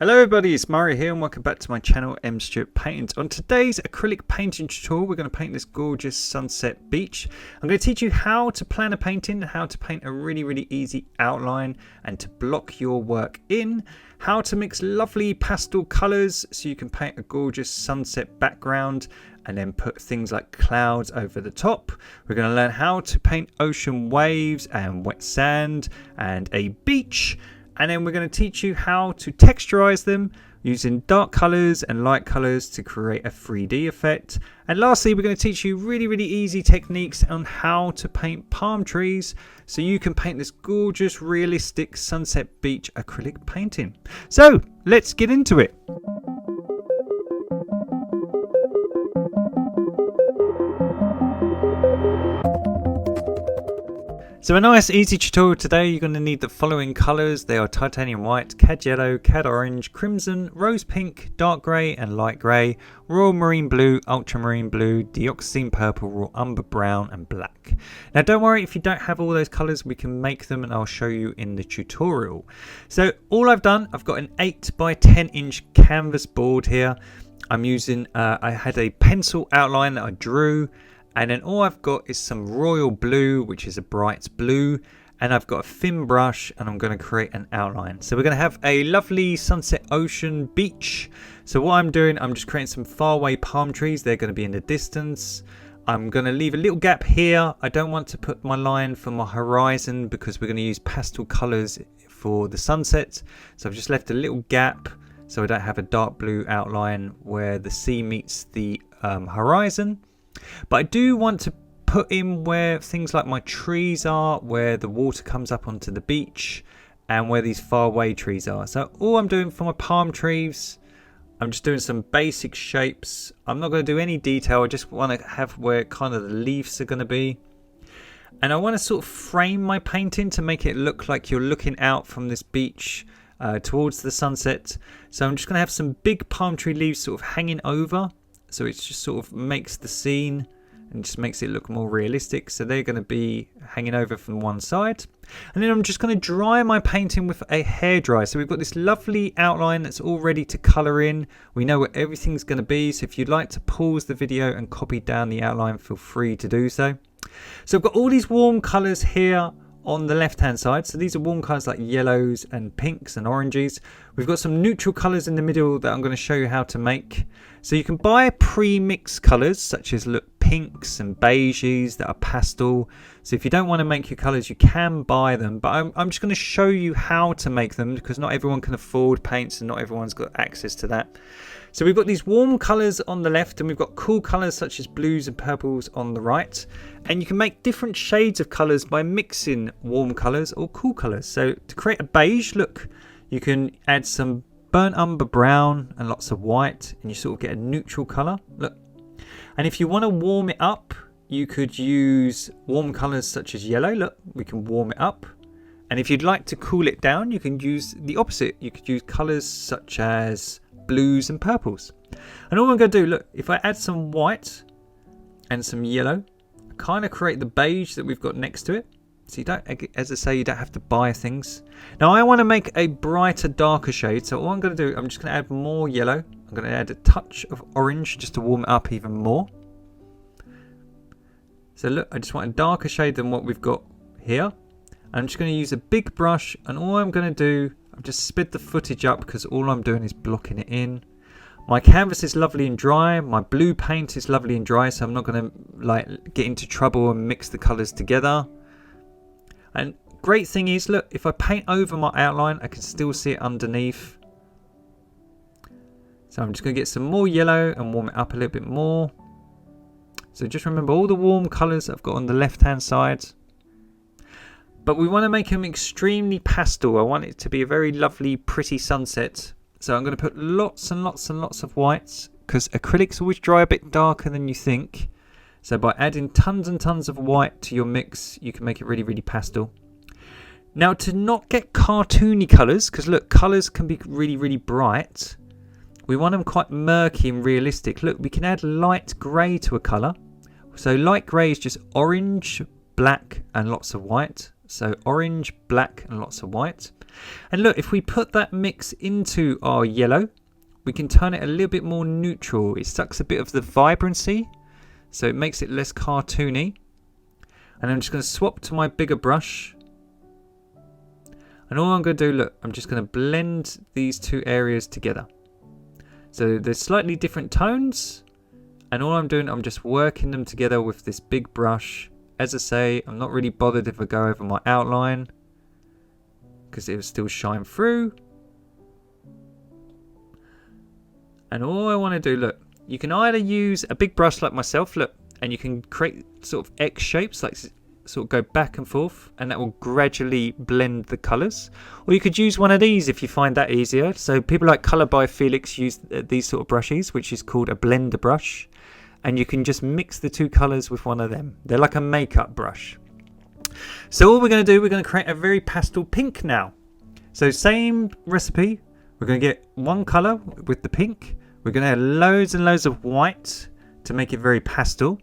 Hello everybody, it's Mario here and welcome back to my channel Stewart Paint. On today's acrylic painting tutorial we're going to paint this gorgeous sunset beach. I'm going to teach you how to plan a painting, how to paint a really easy outline and to block your work in, how to mix lovely pastel colours so you can paint a gorgeous sunset background and then put things like clouds over the top. We're going to learn how to paint ocean waves and wet sand and a beach. And then we're going to teach you how to texturize them using dark colors and light colors to create a 3D effect. And lastly, we're going to teach you really easy techniques on how to paint palm trees so you can paint this gorgeous realistic sunset beach acrylic painting. So let's get into it. So a nice easy tutorial today. You're going to need the following colours. They are titanium white, cad yellow, cad orange, crimson, rose pink, dark grey and light grey, royal marine blue, ultramarine blue, dioxazine purple, raw umber brown and black. Now don't worry if you don't have all those colours, we can make them and I'll show you in the tutorial. So all I've done, I've got an 8 by 10 inch canvas board here. I'm using, I had a pencil outline that I drew. And then all I've got is some royal blue, which is a bright blue. And I've got a thin brush and I'm going to create an outline. So we're going to have a lovely sunset ocean beach. So what I'm doing, I'm just creating some faraway palm trees. They're going to be in the distance. I'm going to leave a little gap here. I don't want to put my line for my horizon because we're going to use pastel colours for the sunset. So I've just left a little gap so I don't have a dark blue outline where the sea meets the horizon. But I do want to put in where things like my trees are, where the water comes up onto the beach and where these far away trees are. So all I'm doing for my palm trees, I'm just doing some basic shapes. I'm not going to do any detail. I just want to have where kind of the leaves are going to be. And I want to sort of frame my painting to make it look like you're looking out from this beach towards the sunset. So I'm just going to have some big palm tree leaves sort of hanging over. So it just sort of makes the scene and just makes it look more realistic. So they're going to be hanging over from one side. And then I'm just going to dry my painting with a hairdryer. So we've got this lovely outline that's all ready to colour in. We know where everything's going to be. So if you'd like to pause the video and copy down the outline, feel free to do so. So I've got all these warm colours here on the left hand side. So these are warm colours like yellows and pinks and oranges. We've got some neutral colours in the middle that I'm going to show you how to make. So you can buy pre-mixed colours such as pinks and beiges that are pastel. So if you don't want to make your colours, you can buy them. But I'm just going to show you how to make them because not everyone can afford paints and not everyone's got access to that. So we've got these warm colours on the left and we've got cool colours such as blues and purples on the right. And you can make different shades of colours by mixing warm colours or cool colours. So to create a beige look, you can add some burnt umber brown and lots of white and you sort of get a neutral colour. Look. And if you want to warm it up, you could use warm colours such as yellow. Look, we can warm it up. And if you'd like to cool it down, you can use the opposite. You could use colours such as blues and purples. And all I'm going to do, look, if I add some white and some yellow, I kind of create the beige that we've got next to it. So you don't, as I say, you don't have to buy things. Now I want to make a brighter, darker shade. So all I'm going to do, I'm just going to add more yellow. I'm going to add a touch of orange just to warm it up even more. So look, I just want a darker shade than what we've got here. I'm just going to use a big brush and all I'm going to do, I've just sped the footage up because all I'm doing is blocking it in. My canvas is lovely and dry. My blue paint is lovely and dry. So I'm not going to get into trouble and mix the colours together. And great thing is, look, if I paint over my outline, I can still see it underneath. So I'm just going to get some more yellow and warm it up a little bit more. So just remember all the warm colours I've got on the left hand side. But we want to make them extremely pastel. I want it to be a very lovely, pretty sunset. So I'm going to put lots and lots and lots of whites because acrylics always dry a bit darker than you think. So by adding tons and tons of white to your mix, you can make it really pastel. Now to not get cartoony colours, because look, colours can be really bright. We want them quite murky and realistic. Look, we can add light grey to a colour. So light grey is just orange, black and lots of white. So orange, black and lots of white. And look, if we put that mix into our yellow, we can turn it a little bit more neutral. It sucks a bit of the vibrancy, so it makes it less cartoony. And I'm just going to swap to my bigger brush. And all I'm going to do, look, I'm just going to blend these two areas together. So there's slightly different tones. And all I'm doing, I'm just working them together with this big brush. As I say, I'm not really bothered if I go over my outline, because it will still shine through. And all I want to do, look, you can either use a big brush like myself, look, and you can create sort of X shapes, like sort of go back and forth, and that will gradually blend the colours. Or you could use one of these if you find that easier. So people like Colour by Felix use these sort of brushes, which is called a blender brush. And you can just mix the two colours with one of them. They're like a makeup brush. So all we're going to do, we're going to create a very pastel pink now. So same recipe. We're going to get one colour with the pink. We're going to add loads and loads of white to make it very pastel.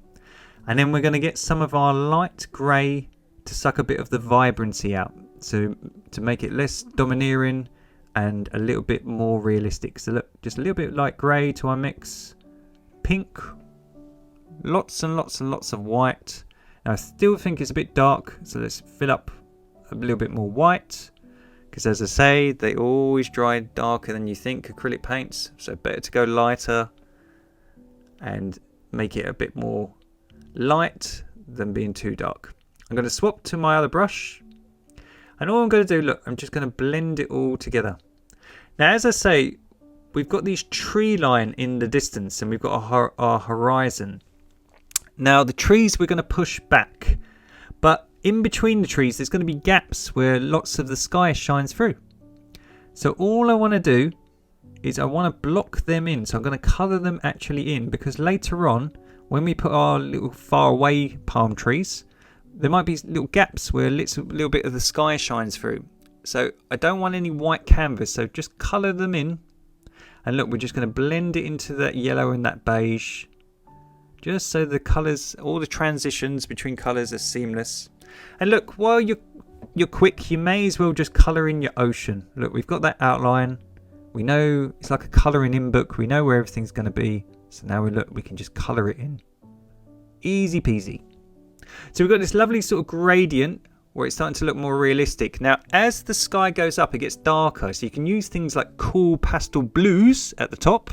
And then we're going to get some of our light grey to suck a bit of the vibrancy out. So to make it less domineering and a little bit more realistic. So look, just a little bit light grey to our mix. Pink. Lots and lots and lots of white. Now I still think it's a bit dark. So let's fill up a little bit more white. Because as I say, they always dry darker than you think, acrylic paints. So better to go lighter and make it a bit more light than being too dark. I'm going to swap to my other brush. And all I'm going to do, look, I'm just going to blend it all together. Now as I say, we've got these tree line in the distance and we've got our horizon. Now the trees we're going to push back. But in between the trees, there's going to be gaps where lots of the sky shines through. So all I want to do is I want to block them in. So I'm going to colour them actually in, because later on, when we put our little far away palm trees, there might be little gaps where a little bit of the sky shines through. So I don't want any white canvas. So just colour them in. And look, we're just going to blend it into that yellow and that beige. Just so the colours, all the transitions between colours are seamless. And look, while you're quick, you may as well just colour in your ocean. Look, we've got that outline. We know it's like a colouring in book. We know where everything's going to be. So now we can just colour it in. Easy peasy. So we've got this lovely sort of gradient where it's starting to look more realistic. Now, as the sky goes up, it gets darker. So you can use things like cool pastel blues at the top.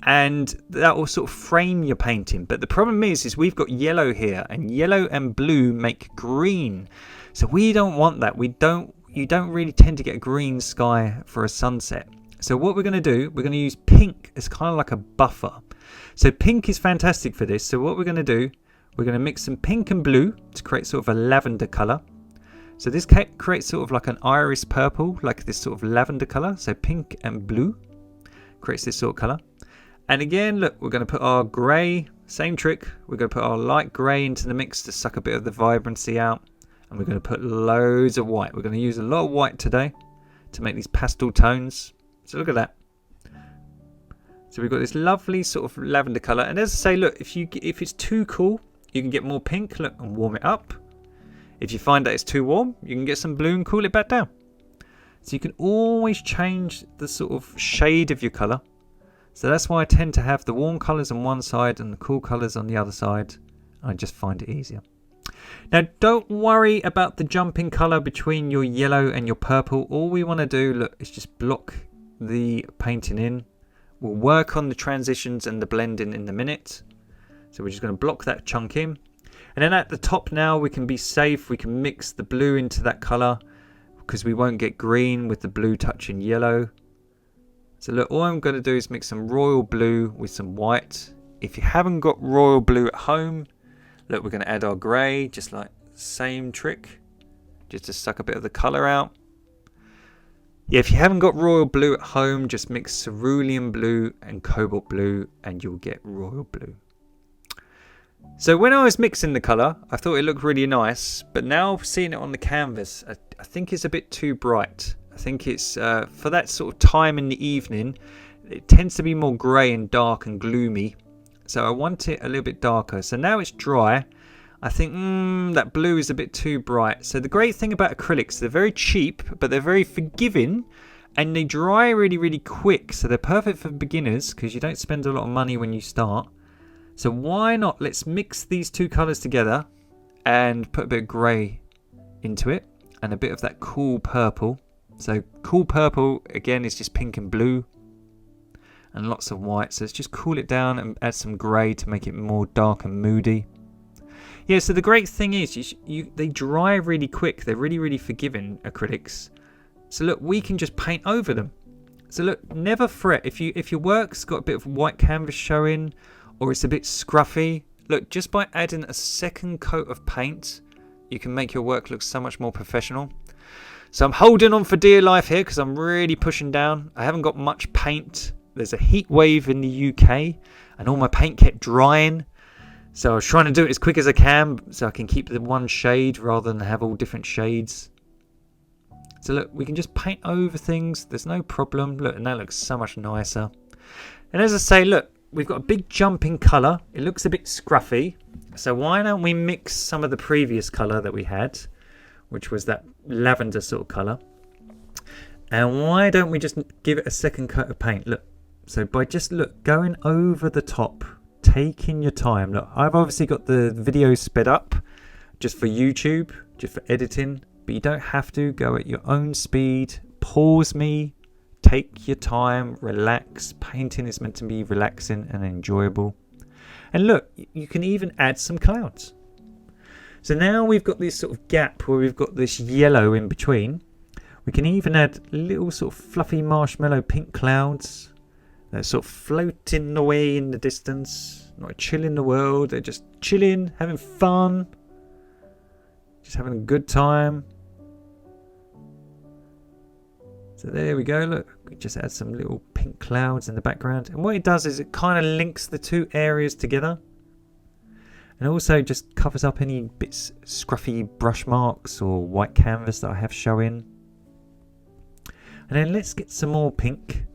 And that will sort of frame your painting. But the problem is we've got yellow here, and yellow and blue make green. So we don't want that. You don't really tend to get a green sky for a sunset. So what we're going to do, we're going to use pink as kind of like a buffer. So pink is fantastic for this. So what we're going to do, we're going to mix some pink and blue to create sort of a lavender colour. So this creates sort of like an iris purple, like this sort of lavender colour. So pink and blue creates this sort of colour. And again, look, we're going to put our grey, same trick. We're going to put our light grey into the mix to suck a bit of the vibrancy out. And we're going to put loads of white. We're going to use a lot of white today to make these pastel tones. So look at that. So we've got this lovely sort of lavender colour. And as I say, look, if it's too cool, you can get more pink, look, and warm it up. If you find that it's too warm, you can get some blue and cool it back down. So you can always change the sort of shade of your colour. So that's why I tend to have the warm colours on one side and the cool colours on the other side. I just find it easier. Now don't worry about the jump in colour between your yellow and your purple. All we want to do, look, is just block the painting in. We'll work on the transitions and the blending in a minute. So we're just going to block that chunk in. And then at the top now we can be safe. We can mix the blue into that colour because we won't get green with the blue touching yellow. So look, all I'm going to do is mix some royal blue with some white. If you haven't got royal blue at home, look, we're going to add our grey, just like the same trick, just to suck a bit of the colour out. Yeah, if you haven't got royal blue at home, just mix cerulean blue and cobalt blue and you'll get royal blue. So when I was mixing the colour, I thought it looked really nice, but now seeing it on the canvas, I think it's a bit too bright. I think it's for that sort of time in the evening, it tends to be more grey and dark and gloomy. So I want it a little bit darker. So now it's dry. I think that blue is a bit too bright. So the great thing about acrylics, they're very cheap, but they're very forgiving, and they dry really, really quick. So they're perfect for beginners because you don't spend a lot of money when you start. So why not? Let's mix these two colours together and put a bit of grey into it and a bit of that cool purple. So cool purple, again, is just pink and blue and lots of white. So let's just cool it down and add some grey to make it more dark and moody. Yeah, so the great thing is they dry really quick. They're really, really forgiving, acrylics. So look, we can just paint over them. So look, never fret. If your work's got a bit of white canvas showing or it's a bit scruffy, look, just by adding a second coat of paint, you can make your work look so much more professional. So I'm holding on for dear life here because I'm really pushing down. I haven't got much paint. There's a heat wave in the UK and all my paint kept drying. So I was trying to do it as quick as I can so I can keep the one shade rather than have all different shades. So look, we can just paint over things. There's no problem. Look, and that looks so much nicer. And as I say, look, we've got a big jump in colour. It looks a bit scruffy. So why don't we mix some of the previous colour that we had, which was that lavender sort of colour. And why don't we just give it a second coat of paint? Look, so by just, look, going over the top, taking your time. Look, I've obviously got the video sped up just for YouTube, just for editing, but you don't have to. Go at your own speed. Pause me. Take your time. Relax. Painting is meant to be relaxing and enjoyable. And look, you can even add some clouds. So now we've got this sort of gap where we've got this yellow in between. We can even add little sort of fluffy marshmallow pink clouds. They're sort of floating away in the distance. Not a chill in the world. They're just chilling, having fun. Just having a good time. So there we go. Look, we just add some little pink clouds in the background. And what it does is it kind of links the two areas together. And also just covers up any bits scruffy brush marks or white canvas that I have showing. And then let's get some more pink.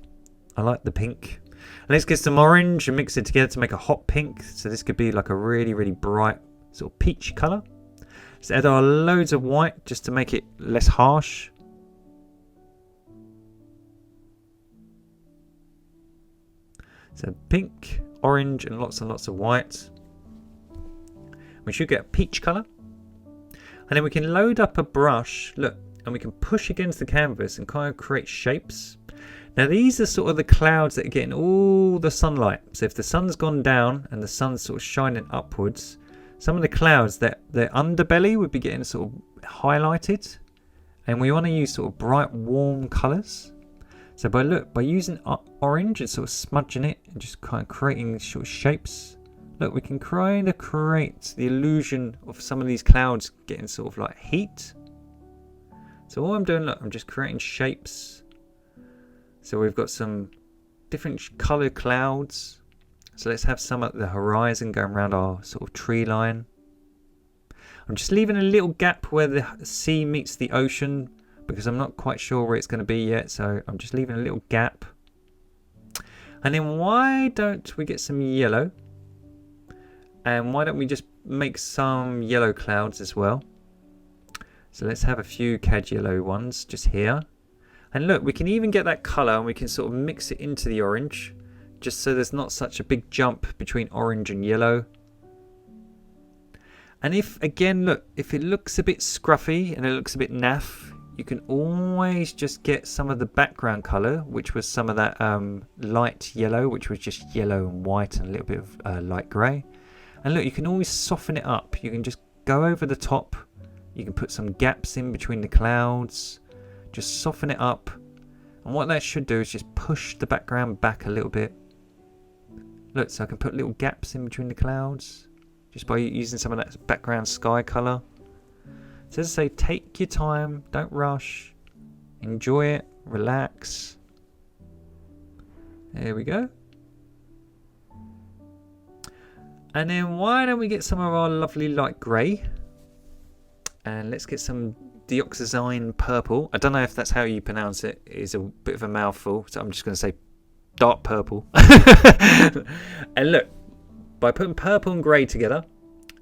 I like the pink. And let's get some orange and mix it together to make a hot pink. So this could be like a really, really bright sort of peach colour. Let's add our loads of white just to make it less harsh. So pink, orange and lots of white. We should get a peach colour. And then we can load up a brush, look, and we can push against the canvas and kind of create shapes. Now these are sort of the clouds that are getting all the sunlight. So if the sun's gone down and the sun's sort of shining upwards, some of the clouds, their underbelly would be getting sort of highlighted. And we want to use sort of bright warm colours. So by using orange and sort of smudging it and just kind of creating sort of shapes, look, we can kind of create the illusion of some of these clouds getting sort of like heat. So all I'm doing, look, I'm just creating shapes. So we've got some different coloured clouds. So let's have some at the horizon going around our sort of tree line. I'm just leaving a little gap where the sea meets the ocean because I'm not quite sure where it's going to be yet. So I'm just leaving a little gap. And then why don't we get some yellow? And why don't we just make some yellow clouds as well? So let's have a few cad yellow ones just here. And look, we can even get that colour and we can sort of mix it into the orange. Just so there's not such a big jump between orange and yellow. And if, again, look, if it looks a bit scruffy and it looks a bit naff, you can always just get some of the background colour, which was some of that light yellow, which was just yellow and white and a little bit of light grey. And look, you can always soften it up. You can just go over the top. You can put some gaps in between the clouds. Just soften it up. And what that should do is just push the background back a little bit. Look, so I can put little gaps in between the clouds just by using some of that background sky colour. So as I say, take your time, don't rush, enjoy it, relax. There we go. And then why don't we get some of our lovely light grey, and let's get some dioxazine purple. I don't know if that's how you pronounce it. It's a bit of a mouthful, so I'm just going to say dark purple. And look, by putting purple and grey together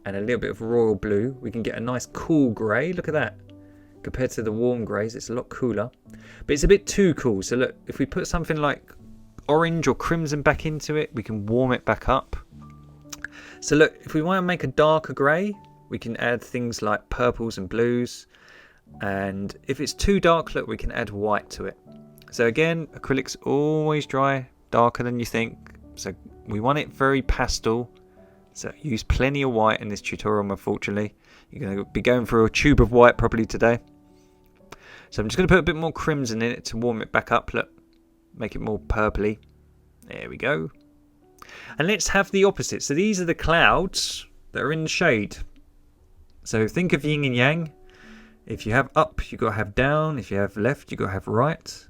and a little bit of royal blue, we can get a nice cool grey. Look at that. Compared to the warm greys, it's a lot cooler. But it's a bit too cool. So look, if we put something like orange or crimson back into it, we can warm it back up. So look, if we want to make a darker grey, we can add things like purples and blues. And if it's too dark, look, we can add white to it. So again, acrylics always dry darker than you think. So we want it very pastel. So use plenty of white in this tutorial, unfortunately. You're going to be going through a tube of white probably today. So I'm just going to put a bit more crimson in it to warm it back up. Look, make it more purpley. There we go. And let's have the opposite. So these are the clouds that are in the shade. So think of yin and yang. If you have up, you've got to have down. If you have left, you've got to have right.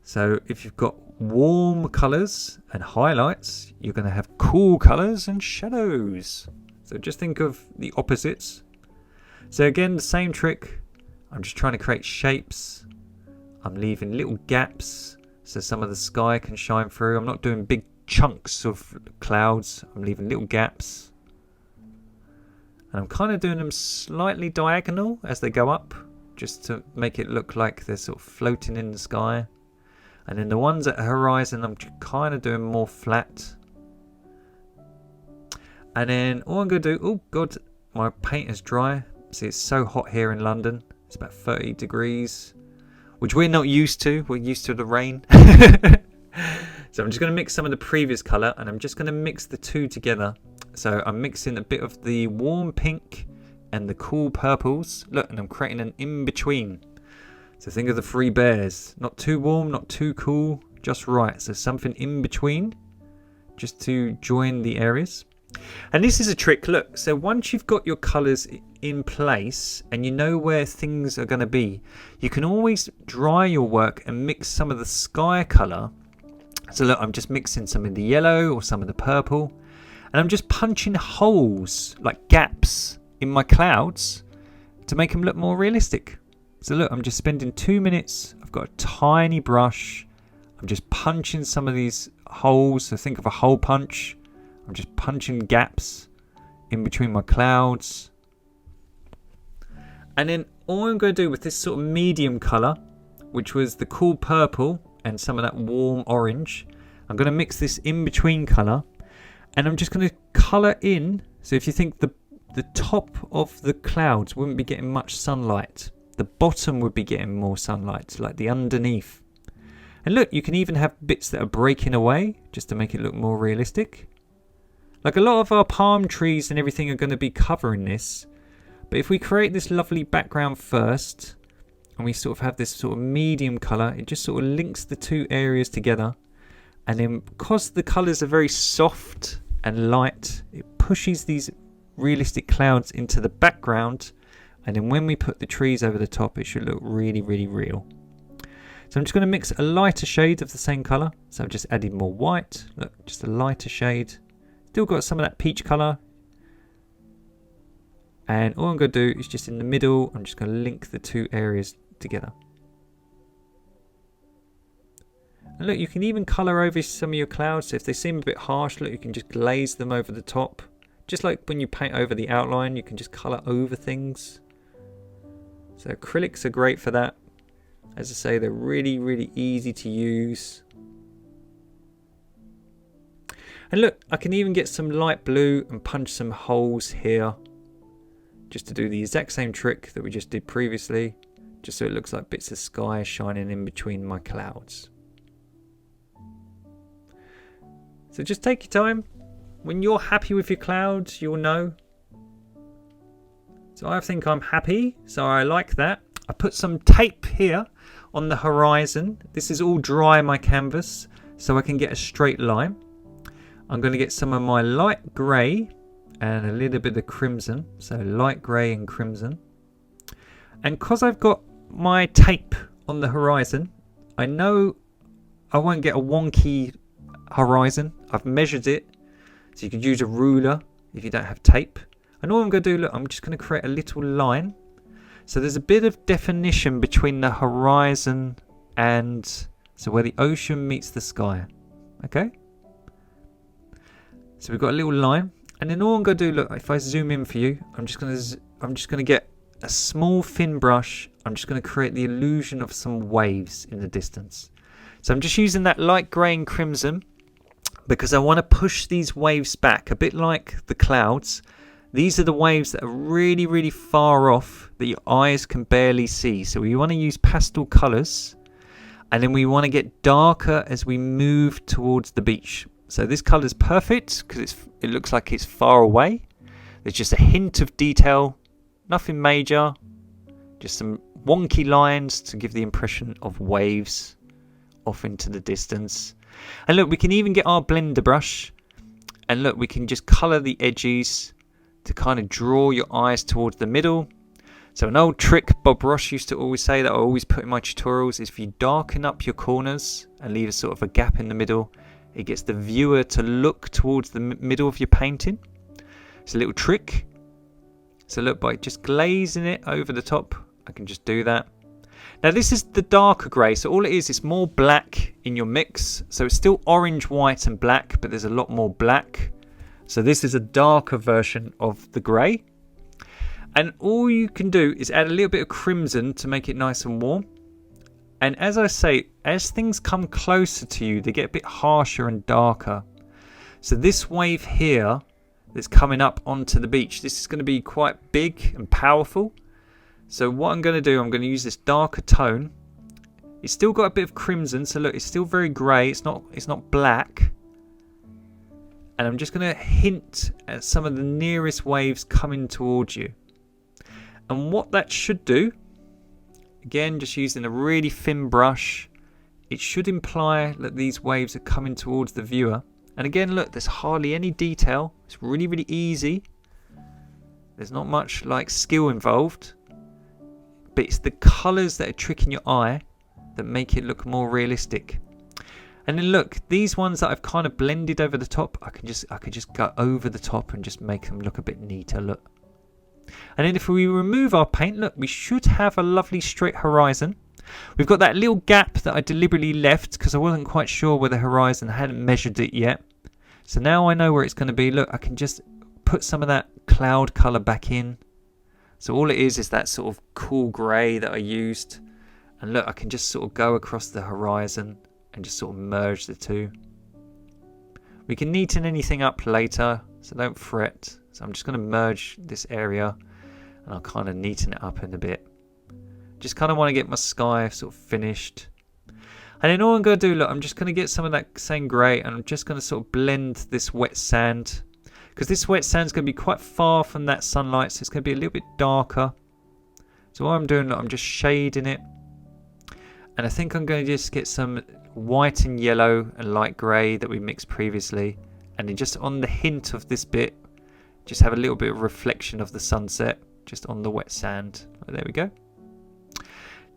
So if you've got warm colours and highlights, you're going to have cool colours and shadows. So just think of the opposites. So again, the same trick. I'm just trying to create shapes. I'm leaving little gaps so some of the sky can shine through. I'm not doing big chunks of clouds. I'm leaving little gaps. And I'm kind of doing them slightly diagonal as they go up, just to make it look like they're sort of floating in the sky. And then the ones at the horizon, I'm kind of doing more flat. And then all I'm going to do, oh God, my paint is dry. See, it's so hot here in London. It's about 30 degrees, which we're not used to. We're used to the rain. So I'm just going to mix some of the previous colour, and I'm just going to mix the two together. So I'm mixing a bit of the warm pink and the cool purples. Look, and I'm creating an in-between. So think of the three bears. Not too warm, not too cool, just right. So something in between, just to join the areas. And this is a trick, look. So once you've got your colours in place and you know where things are going to be, you can always dry your work and mix some of the sky colour. So look, I'm just mixing some of the yellow or some of the purple. And I'm just punching holes, like gaps, in my clouds to make them look more realistic. So look, I'm just spending 2 minutes. I've got a tiny brush. I'm just punching some of these holes. So think of a hole punch. I'm just punching gaps in between my clouds. And then all I'm going to do with this sort of medium colour, which was the cool purple and some of that warm orange, I'm going to mix this in between colour. And I'm just going to colour in. So if you think the top of the clouds wouldn't be getting much sunlight, the bottom would be getting more sunlight, like the underneath. And look, you can even have bits that are breaking away just to make it look more realistic. Like a lot of our palm trees and everything are going to be covering this. But if we create this lovely background first, and we sort of have this sort of medium colour, it just sort of links the two areas together. And then because the colours are very soft and light, it pushes these realistic clouds into the background. And then when we put the trees over the top, it should look really, really real. So I'm just going to mix a lighter shade of the same colour. So I've just added more white. Look, just a lighter shade. Still got some of that peach colour. And all I'm going to do is just in the middle, I'm just going to link the two areas together. And look, you can even colour over some of your clouds. So if they seem a bit harsh, look, you can just glaze them over the top. Just like when you paint over the outline, you can just colour over things. So acrylics are great for that. As I say, they're really, really easy to use. And look, I can even get some light blue and punch some holes here. Just to do the exact same trick that we just did previously. Just so it looks like bits of sky shining in between my clouds. So just take your time. When you're happy with your clouds, you'll know. So I think I'm happy, so I like that. I put some tape here on the horizon. This is all dry, my canvas, so I can get a straight line. I'm going to get some of my light grey and a little bit of crimson. So light grey and crimson. And because I've got my tape on the horizon, I know I won't get a wonky horizon. I've measured it. So you could use a ruler if you don't have tape. And all I'm going to do, look, I'm just going to create a little line. So there's a bit of definition between the horizon and so where the ocean meets the sky. Okay? So we've got a little line. And then all I'm going to do, look, if I zoom in for you, I'm just going to get a small thin brush. I'm just going to create the illusion of some waves in the distance. So I'm just using that light grey and crimson because I want to push these waves back, a bit like the clouds. These are the waves that are really, really far off that your eyes can barely see. So we want to use pastel colours, and then we want to get darker as we move towards the beach. So this colour is perfect because it looks like it's far away. There's just a hint of detail, nothing major, just some wonky lines to give the impression of waves off into the distance. And look, we can even get our blender brush, and look, we can just colour the edges to kind of draw your eyes towards the middle. So an old trick Bob Ross used to always say that I always put in my tutorials is if you darken up your corners and leave a sort of a gap in the middle, it gets the viewer to look towards the middle of your painting. It's a little trick. So look, by just glazing it over the top, I can just do that. Now this is the darker grey, so all it is, it's more black in your mix. So it's still orange, white and black, but there's a lot more black. So this is a darker version of the grey. And all you can do is add a little bit of crimson to make it nice and warm. And as I say, as things come closer to you, they get a bit harsher and darker. So this wave here that's coming up onto the beach, this is going to be quite big and powerful. So what I'm going to do, I'm going to use this darker tone. It's still got a bit of crimson, so look, it's still very grey. It's not black. And I'm just going to hint at some of the nearest waves coming towards you. And what that should do, again, just using a really thin brush, it should imply that these waves are coming towards the viewer. And again, look, there's hardly any detail. It's really, really easy. There's not much like skill involved. But it's the colours that are tricking your eye that make it look more realistic. And then look, these ones that I've kind of blended over the top, I could just go over the top and just make them look a bit neater, look. And then if we remove our paint, look, we should have a lovely straight horizon. We've got that little gap that I deliberately left because I wasn't quite sure where the horizon, I hadn't measured it yet. So now I know where it's going to be. Look, I can just put some of that cloud colour back in. So all it is that sort of cool grey that I used. And look, I can just sort of go across the horizon and just sort of merge the two. We can neaten anything up later, so don't fret. So I'm just going to merge this area and I'll kind of neaten it up in a bit. Just kind of want to get my sky sort of finished. And then all I'm going to do, look, I'm just going to get some of that same grey and I'm just going to sort of blend this wet sand. Because this wet sand is going to be quite far from that sunlight, so it's going to be a little bit darker. So what I'm doing, look, I'm just shading it. And I think I'm going to just get some white and yellow and light grey that we mixed previously. And then just on the hint of this bit, just have a little bit of reflection of the sunset just on the wet sand. There we go.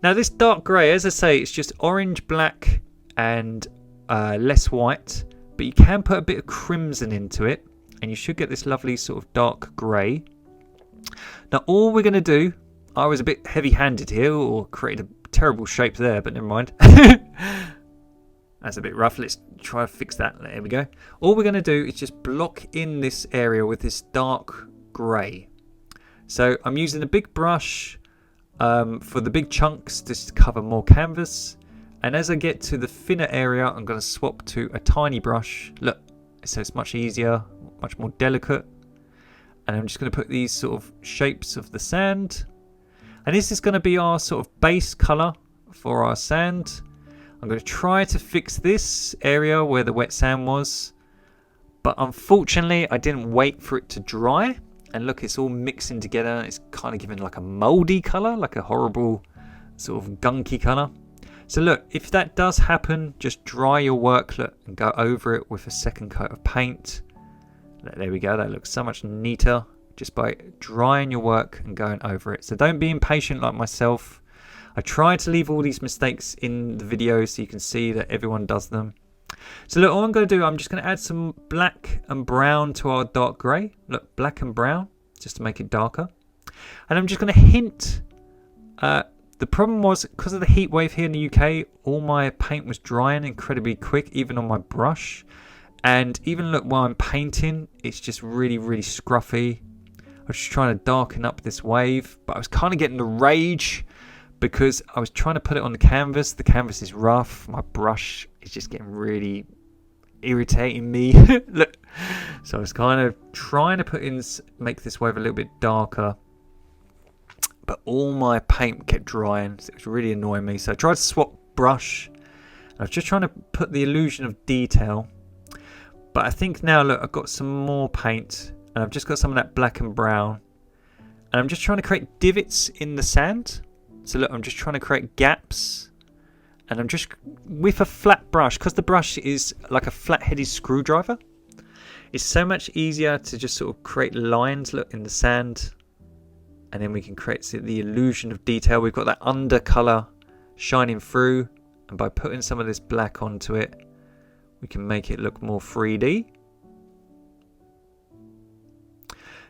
Now this dark grey, as I say, it's just orange, black and less white. But you can put a bit of crimson into it. And you should get this lovely sort of dark grey. Now all we're going to do, I was a bit heavy-handed here or created a terrible shape there, but never mind. That's a bit rough. Let's try to fix that. There we go. All we're going to do is just block in this area with this dark grey. So I'm using a big brush for the big chunks just to cover more canvas. And as I get to the thinner area, I'm going to swap to a tiny brush. Look, so it's much easier, much more delicate. And I'm just going to put these sort of shapes of the sand. And this is going to be our sort of base colour for our sand. I'm going to try to fix this area where the wet sand was. But unfortunately, I didn't wait for it to dry. And look, it's all mixing together. It's kind of giving like a mouldy colour, like a horrible sort of gunky colour. So look, if that does happen, just dry your work, look, and go over it with a second coat of paint. There we go, that looks so much neater just by drying your work and going over it. So don't be impatient like myself. I try to leave all these mistakes in the video so you can see that everyone does them. So look, all I'm going to do, I'm just going to add some black and brown to our dark grey. Look, black and brown, just to make it darker. And I'm just going to hint. The problem was, because of the heat wave here in the UK, all my paint was drying incredibly quick, even on my brush. And even look, while I'm painting, it's just really, really scruffy. I was just trying to darken up this wave, but I was kind of getting the rage because I was trying to put it on the canvas. The canvas is rough. My brush is just getting really irritating me. Look, so I was kind of trying to make this wave a little bit darker, but all my paint kept drying, so it was really annoying me. So I tried to swap brush. I was just trying to put the illusion of detail, but I think now, look, I've got some more paint and I've just got some of that black and brown, and I'm just trying to create divots in the sand. So look, I'm just trying to create gaps, and I'm just with a flat brush, because the brush is like a flat-headed screwdriver. It's so much easier to just sort of create lines, look, in the sand, and then we can create the illusion of detail. We've got that undercolor shining through, and by putting some of this black onto it, we can make it look more 3D.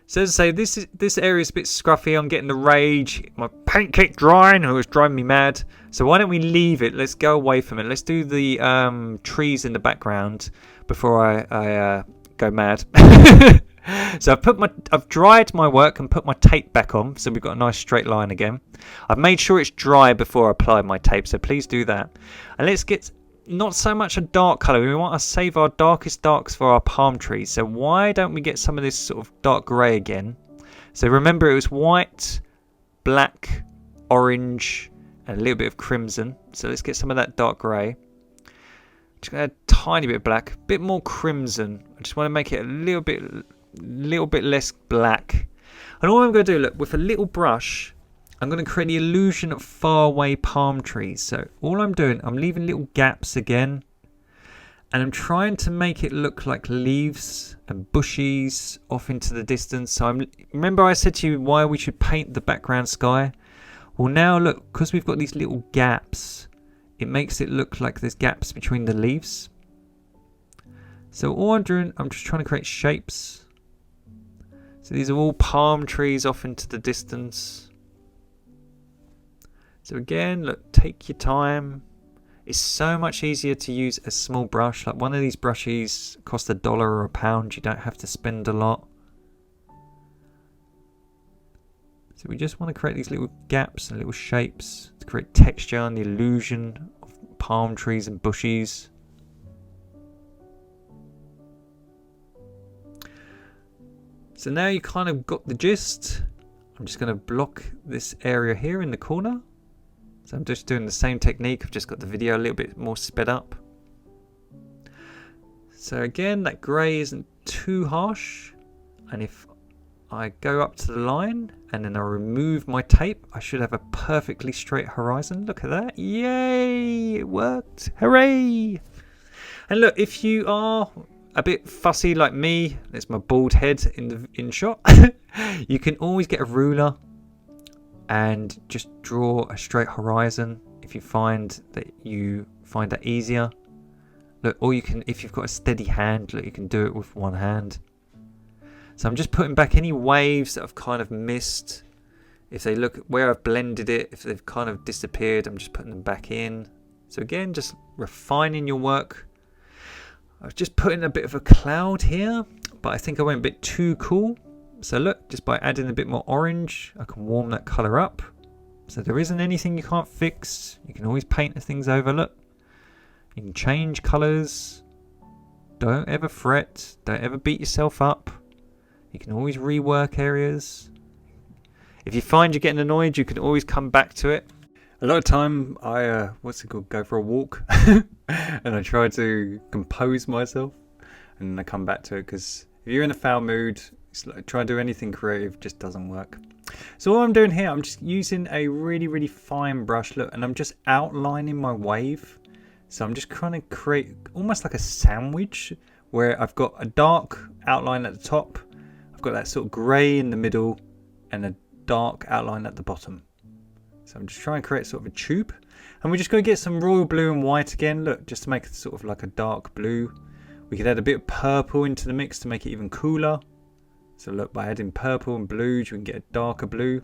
So as I say, this area is a bit scruffy. I'm getting the rage. My paint kept drying, and it was driving me mad. So why don't we leave it? Let's go away from it. Let's do the trees in the background before I go mad. So I've dried my work and put my tape back on, so we've got a nice straight line again. I've made sure it's dry before I apply my tape, so please do that. And let's get not so much a dark colour. We want to save our darkest darks for our palm trees. So why don't we get some of this sort of dark grey again? So remember, it was white, black, orange, and a little bit of crimson. So let's get some of that dark grey. Just gonna add a tiny bit of black, a bit more crimson. I just want to make it a little bit less black. And all I'm going to do, look, with a little brush, I'm going to create the illusion of faraway palm trees. So all I'm doing, I'm leaving little gaps again, and I'm trying to make it look like leaves and bushes off into the distance. So remember I said to you why we should paint the background sky? Well, now look, because we've got these little gaps, it makes it look like there's gaps between the leaves. So all I'm doing, I'm just trying to create shapes. So these are all palm trees off into the distance. So again, look, take your time. It's so much easier to use a small brush. Like one of these brushes costs $1 or £1. You don't have to spend a lot. So we just want to create these little gaps and little shapes to create texture and the illusion of palm trees and bushes. So now you kind of got the gist. I'm just going to block this area here in the corner. So I'm just doing the same technique. I've just got the video a little bit more sped up. So again, that grey isn't too harsh. And if I go up to the line and then I remove my tape, I should have a perfectly straight horizon. Look at that. Yay! It worked. Hooray! And look, if you are a bit fussy like me, there's my bald head in shot. You can always get a ruler and just draw a straight horizon if you find that easier. Look, or you can, if you've got a steady hand, look, you can do it with one hand. So I'm just putting back any waves that I've kind of missed. If they look where I've blended it, if they've kind of disappeared, I'm just putting them back in. So again, just refining your work. I was just putting a bit of a cloud here, but I think I went a bit too cool. So look, just by adding a bit more orange, I can warm that colour up. So there isn't anything you can't fix. You can always paint things over. Look, you can change colours. Don't ever fret. Don't ever beat yourself up. You can always rework areas. If you find you're getting annoyed, you can always come back to it. A lot of time I, go for a walk and I try to compose myself and then I come back to it, because if you're in a foul mood, it's like try to do anything creative, just doesn't work. So what I'm doing here, I'm just using a really, really fine brush, look, and I'm just outlining my wave. So I'm just trying to create almost like a sandwich where I've got a dark outline at the top, I've got that sort of grey in the middle, and a dark outline at the bottom. So I'm just trying to create sort of a tube. And we're just going to get some royal blue and white again, look, just to make it sort of like a dark blue. We could add a bit of purple into the mix to make it even cooler. So look, by adding purple and blues, you can get a darker blue.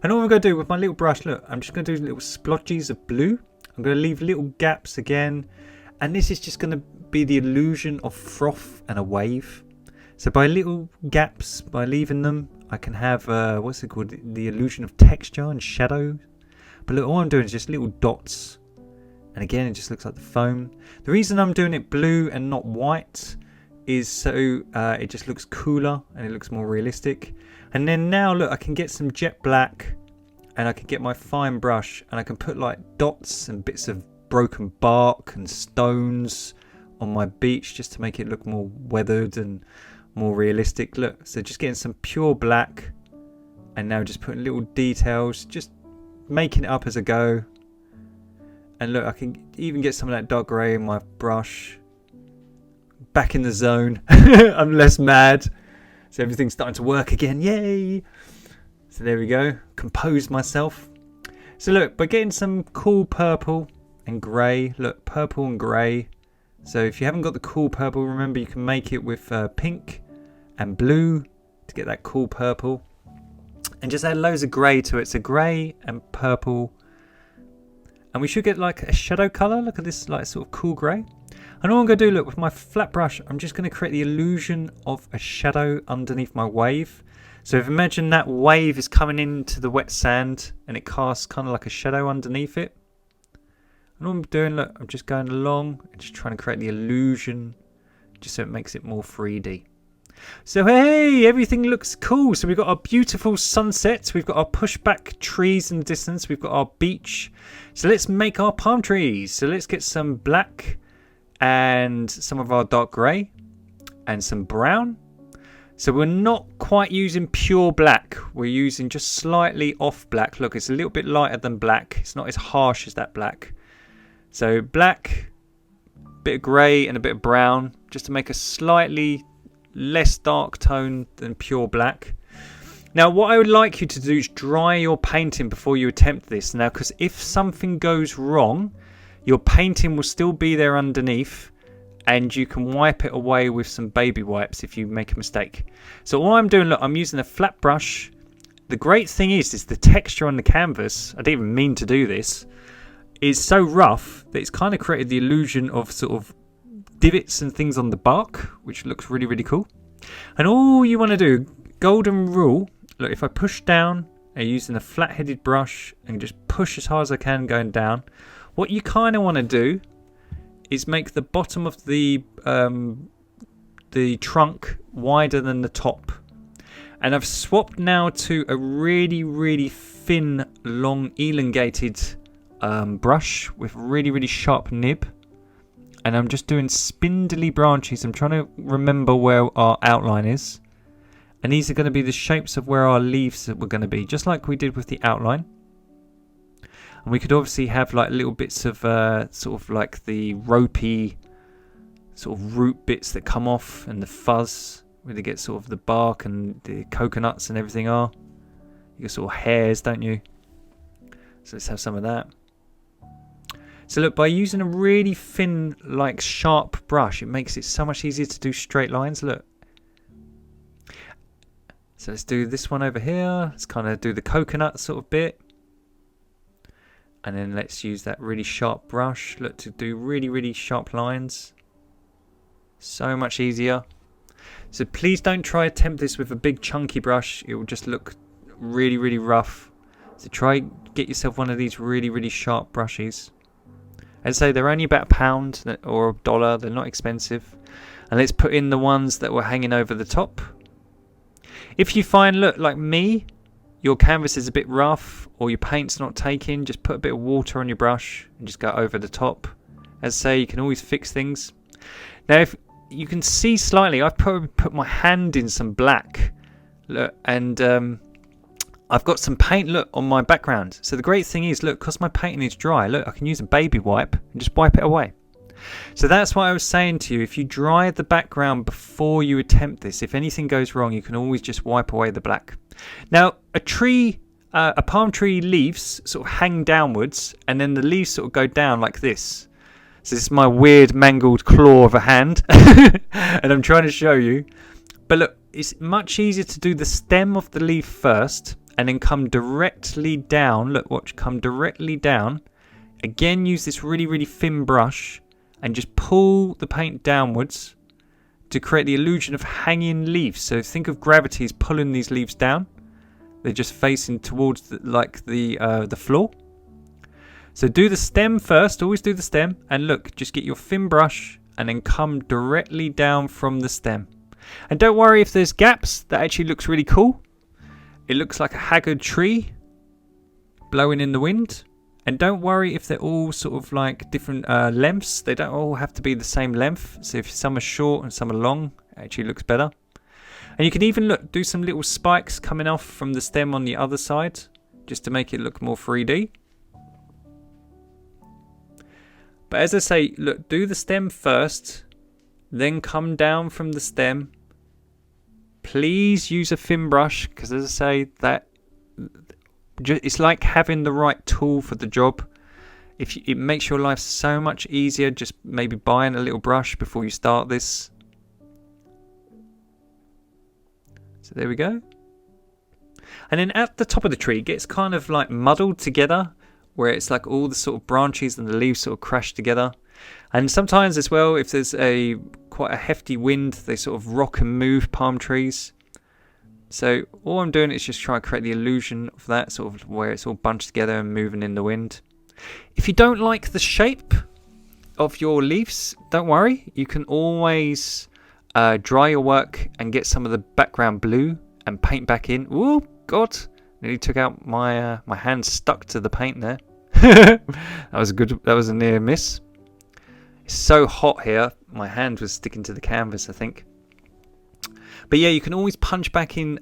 And all I'm going to do with my little brush, look, I'm just going to do little splotches of blue. I'm going to leave little gaps again. And this is just going to be the illusion of froth and a wave. So by little gaps, by leaving them, I can have, what's it called? The illusion of texture and shadow. But look, all I'm doing is just little dots. And again, it just looks like the foam. The reason I'm doing it blue and not white is so it just looks cooler and it looks more realistic. And then now, look, I can get some jet black and I can get my fine brush and I can put like dots and bits of broken bark and stones on my beach just to make it look more weathered and more realistic. Look, so just getting some pure black and now just putting little details, just making it up as I go. And look, I can even get some of that dark grey in my brush. Back in the zone. I'm less mad. So everything's starting to work again. Yay! So there we go. Composed myself. So look, by getting some cool purple and grey. Look, purple and grey. So if you haven't got the cool purple, remember you can make it with pink and blue to get that cool purple. And just add loads of grey to it. So grey and purple. And we should get like a shadow colour. Look at this like sort of cool grey. And all I'm going to do, look, with my flat brush, I'm just going to create the illusion of a shadow underneath my wave. So if imagine that wave is coming into the wet sand and it casts kind of like a shadow underneath it. And all I'm doing, look, I'm just going along and just trying to create the illusion just so it makes it more 3D. So hey, everything looks cool. So we've got our beautiful sunset. We've got our pushback trees in the distance. We've got our beach. So let's make our palm trees. So let's get some black and some of our dark grey and some brown. So we're not quite using pure black. We're using just slightly off black. Look, it's a little bit lighter than black. It's not as harsh as that black. So black, bit of grey and a bit of brown just to make a slightly less dark tone than pure black. Now what I would like you to do is dry your painting before you attempt this. Now, because if something goes wrong, your painting will still be there underneath and you can wipe it away with some baby wipes if you make a mistake. So all I'm doing, look, I'm using a flat brush. The great thing is the texture on the canvas, I didn't even mean to do this, is so rough that it's kind of created the illusion of sort of divots and things on the bark, which looks really, really cool. And all you want to do, golden rule, look, if I push down and using a flat-headed brush and just push as hard as I can going down, what you kind of want to do is make the bottom of the trunk wider than the top. And I've swapped now to a really, really thin, long, elongated brush with really, really sharp nib. And I'm just doing spindly branches. I'm trying to remember where our outline is. And these are going to be the shapes of where our leaves were going to be, just like we did with the outline. And we could obviously have like little bits of sort of like the ropey sort of root bits that come off and the fuzz where they get sort of the bark and the coconuts and everything are. You get sort of hairs, don't you? So let's have some of that. So look, by using a really thin, like sharp brush, it makes it so much easier to do straight lines. Look. So let's do this one over here. Let's kind of do the coconut sort of bit. And then let's use that really sharp brush. Look, to do really, really sharp lines. So much easier. So please don't try attempt this with a big chunky brush. It will just look really, really rough. So try get yourself one of these really, really sharp brushes. I'd say they're only about £1 or $1. They're not expensive. And let's put in the ones that were hanging over the top. If you find, look, like me, your canvas is a bit rough or your paint's not taking, just put a bit of water on your brush and just go over the top. As I say, you can always fix things. Now, if you can see slightly, I've probably put my hand in some black. Look, and I've got some paint, look, on my background. So the great thing is, look, because my painting is dry, look, I can use a baby wipe and just wipe it away. So that's what I was saying to you. If you dry the background before you attempt this, if anything goes wrong, you can always just wipe away the black. Now, a palm tree leaves sort of hang downwards, and then the leaves sort of go down like this. So this is my weird mangled claw of a hand, and I'm trying to show you. But look, it's much easier to do the stem of the leaf first, and then come directly down. Look, watch, come directly down. Again, use this really, really thin brush. and just pull the paint downwards to create the illusion of hanging leaves. So think of gravity as pulling these leaves down. They're just facing towards the floor. So do the stem first, always do the stem, and look, just get your thin brush and then come directly down from the stem. And don't worry if there's gaps, that actually looks really cool. It looks like a haggard tree blowing in the wind. And don't worry if they're all sort of like different lengths. They don't all have to be the same length. So if some are short and some are long, it actually looks better. And you can even do some little spikes coming off from the stem on the other side, just to make it look more 3D. But as I say, look, do the stem first, then come down from the stem. Please use a thin brush, because as I say, that it's like having the right tool for the job. It makes your life so much easier just maybe buying a little brush before you start this. So there we go. And then at the top of the tree, it gets kind of like muddled together, where it's like all the sort of branches and the leaves sort of crash together. And sometimes as well, if there's quite a hefty wind, they sort of rock and move palm trees. So all I'm doing is just trying to create the illusion of that, sort of where it's all bunched together and moving in the wind. If you don't like the shape of your leaves, don't worry. You can always dry your work and get some of the background blue and paint back in. Oh God, nearly took out my hand stuck to the paint there. That was a near miss. It's so hot here. My hand was sticking to the canvas, I think. But yeah, you can always punch back in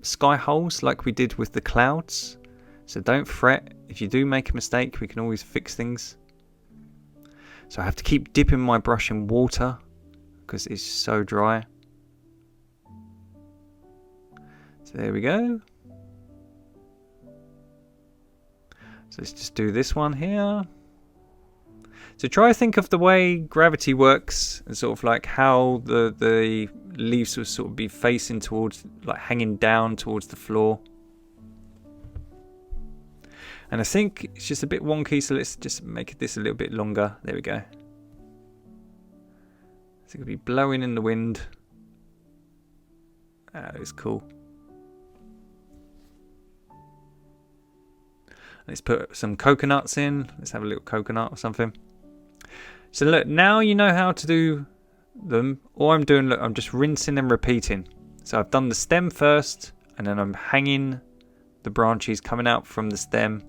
sky holes like we did with the clouds. So don't fret. If you do make a mistake, we can always fix things. So I have to keep dipping my brush in water because it's so dry. So there we go. So let's just do this one here. So try to think of the way gravity works and sort of like how the leaves will sort of be facing towards, like hanging down towards the floor. And I think it's just a bit wonky, so let's just make this a little bit longer. There we go. So it'll be blowing in the wind. That is cool. Let's put some coconuts in. Let's have a little coconut or something. So look, now you know how to do them. All I'm doing, look, I'm just rinsing and repeating. So I've done the stem first, and then I'm hanging the branches coming out from the stem,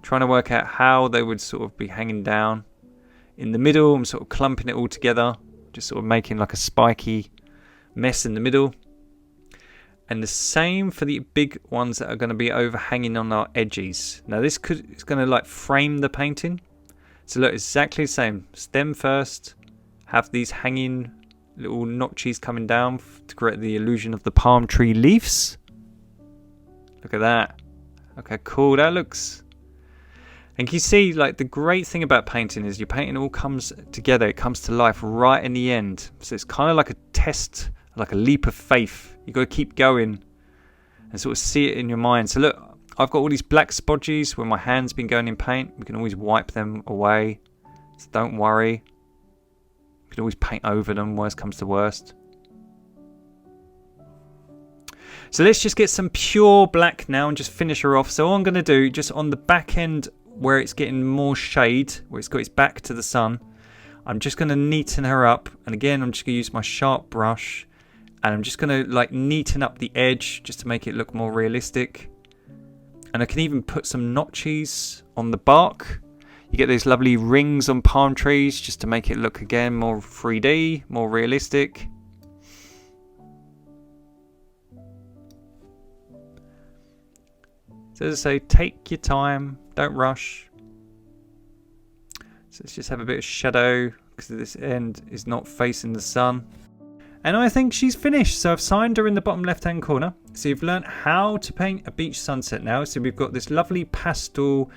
trying to work out how they would sort of be hanging down. In the middle, I'm sort of clumping it all together, just sort of making like a spiky mess in the middle. And the same for the big ones that are going to be overhanging on our edges. Now this is going to like frame the painting. So look, exactly the same. Stem first, have these hanging little notches coming down to create the illusion of the palm tree leaves. Look at that. Okay, cool. That looks... And you see, like, the great thing about painting is your painting all comes together. It comes to life right in the end. So it's kind of like a test, like a leap of faith. You've got to keep going and sort of see it in your mind. So look, I've got all these black spodgies where my hand's been going in paint. We can always wipe them away. So don't worry. You can always paint over them, worst comes to worst. So let's just get some pure black now and just finish her off. So all I'm going to do, just on the back end where it's getting more shade, where it's got its back to the sun, I'm just going to neaten her up. And again, I'm just going to use my sharp brush. And I'm just going to like neaten up the edge just to make it look more realistic. And I can even put some notches on the bark. You get those lovely rings on palm trees just to make it look again more 3D, more realistic. So as I say, take your time, don't rush. So let's just have a bit of shadow because this end is not facing the sun. And I think she's finished. So I've signed her in the bottom left hand corner. So you've learnt how to paint a beach sunset now. So we've got this lovely pastel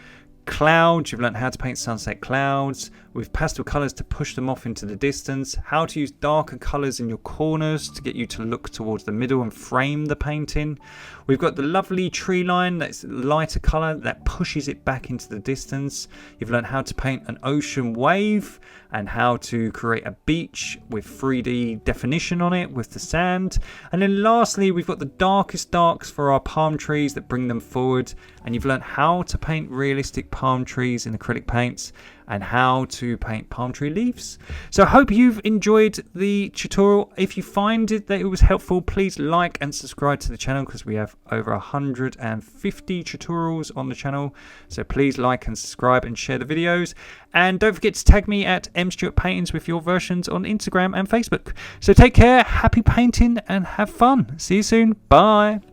clouds, you've learned how to paint sunset clouds with pastel colours to push them off into the distance, how to use darker colours in your corners to get you to look towards the middle and frame the painting. We've got the lovely tree line that's lighter colour that pushes it back into the distance. You've learned how to paint an ocean wave and how to create a beach with 3D definition on it with the sand. And then lastly, we've got the darkest darks for our palm trees that bring them forward, and you've learned how to paint realistic palm trees in acrylic paints and how to paint palm tree leaves. So I hope you've enjoyed the tutorial. If you find it that it was helpful, please like and subscribe to the channel, because we have over 150 tutorials on the channel. So please like and subscribe and share the videos. And don't forget to tag me at mstewartpaintings with your versions on Instagram and Facebook. So take care, happy painting and have fun. See you soon. Bye.